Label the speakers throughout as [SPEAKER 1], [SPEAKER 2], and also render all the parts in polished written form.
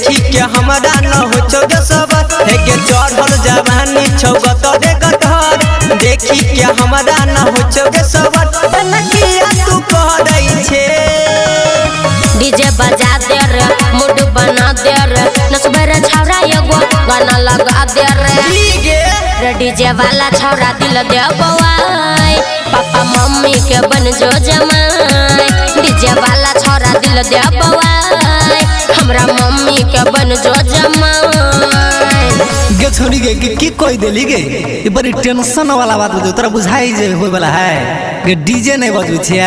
[SPEAKER 1] देखी के हमरा न हो चौदह सबर हे गे चढ़ल जवानी छौगत रे गधर देखी के हमरा न हो चौदह सबर बनकिया तू कह दई छे
[SPEAKER 2] डीजे बजा दे रे मूड बना दे रे नचबे रे छौरा एगो गाना लगा दे रे डीजे वाला छौरा दिल दे बवाई पापा मम्मी के बन जो जमाई डीजे वाला छौरा दिल दे बवाई हमरा मम्मी के बन जो जमाई
[SPEAKER 3] गे छोड़ी गे की कोई देली गे ई बड़ी टेंशन वाला बात बजो तोरा बुझाई जे होय वाला है गे डीजे नहीं बजू छे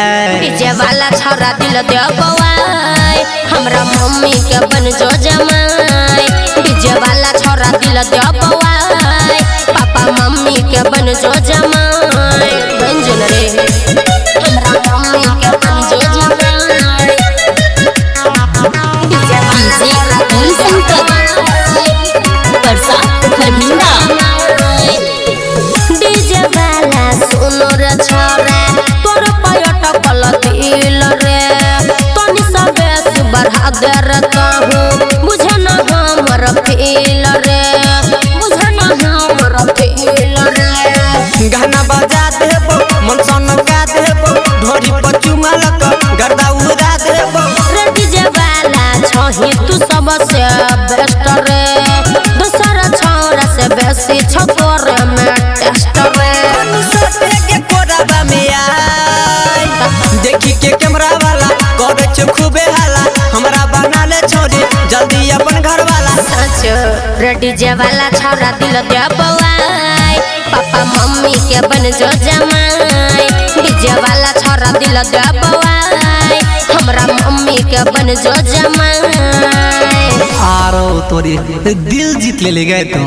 [SPEAKER 2] डीजे वाला छौरा दिल दे बवाई हमरा मम्मी के बन जो जमाई डीजे वाला छौरा दिल दे बवाई पापा मम्मी के बन जो जमाई बन जो रे हमरा मम्मी के बन जो जमाई डीजे वाला परसा खरमिंदा डीजे वाला सुनो रे छौरा तोर पयट कल दिल रे तनी सबे बढ़ा दे रे कहूं बुझे न हमर फील रे बुझे न हमर फील रे
[SPEAKER 1] गाना बजा देबो मन सन गा देबो ढोरी पर चुमा लक गर्दा उड़ा देबो
[SPEAKER 2] रे डीजे वाला छही तू सबसे बेस्ट रे दूसरा छौरा से बेसी छतोर में टेस्ट रे
[SPEAKER 1] सटे के कोराबा में आई देखी के कैमरा वाला करे छ खूबे हाला हमरा बना ले छोड़ी जल्दी अपन घर वाला
[SPEAKER 2] सच रे डीजे वाला छौरा दिल दे बवाई पापा मम्मी के बन जो जमाई डीजे वाला छौरा दिल दे बवाई हमरा मम्मी के बन जो जमाई
[SPEAKER 3] आरो तोरी दिल जीत ले गए तू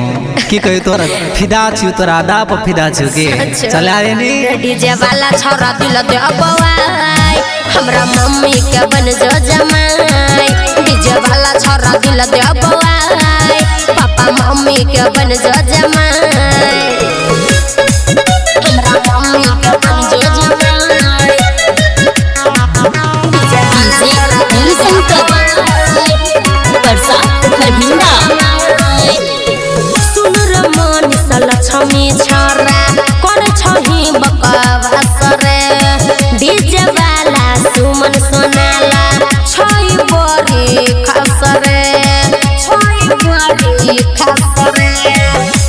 [SPEAKER 3] की कही तोरा फिदा छु तोरा आदा पर फिदा छु के चला रे नी
[SPEAKER 2] डीजे वाला छौरा दिल दे बवाई हमरा मम्मी के बन जो जमाई डीजे वाला छौरा दिल दे बवाई पापा मम्मी के बन जो जमाई हमरा मम्मी के बन जो जमाई डीजे परसा खरमिंदा सुन रे मन लक्ष्मी छौरा करे छही बकवास रे डीजे वाला सुमन सोनाला छई बड़ी खास रे छई बड़ी खास रे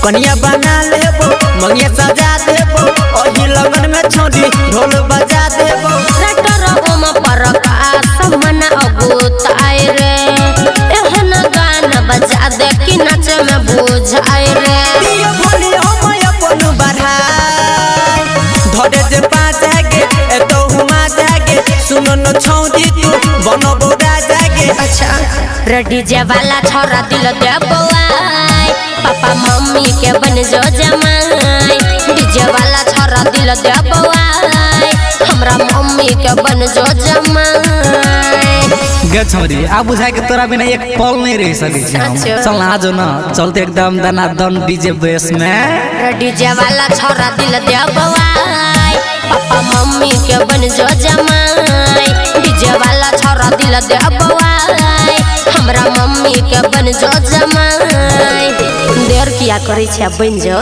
[SPEAKER 1] कनिया बना लेबो मंगिया सजा देबो ओही लगन में छोड़ी ढोल बजा देबो
[SPEAKER 2] ट्रैक्टर ओम पर कास मन अगुताई रे एहन गाना बजा दे कि नाच में बुझाई रे
[SPEAKER 1] दियो बोली हम अपन बढ़ाई धरे जे पाँच गे एतो हुमा जागे सुनो न छौदी तू बनबो राजागे
[SPEAKER 2] अच्छा रे डीजे वाला छौरा दिल दे बवाई पापा मम्मी के बन जो जमाई डीजे वाला छौरा दिल दे बवाई हमरा मम्मी के बन जो जमाई
[SPEAKER 3] गे छोरी आ बुझाई के तोरा बिना एक पल नहीं रह सकै छी हम चल ना जो ना चलते एकदम दना दन डीजे बेस में
[SPEAKER 2] रे डीजे वाला छौरा दिल दे बवाई पापा मम्मी के बन जो जमाई डीजे वाला छौरा दिल दे बवाई हमरा मम्मी के बन जो जमाई देर किया करे छै बन जो।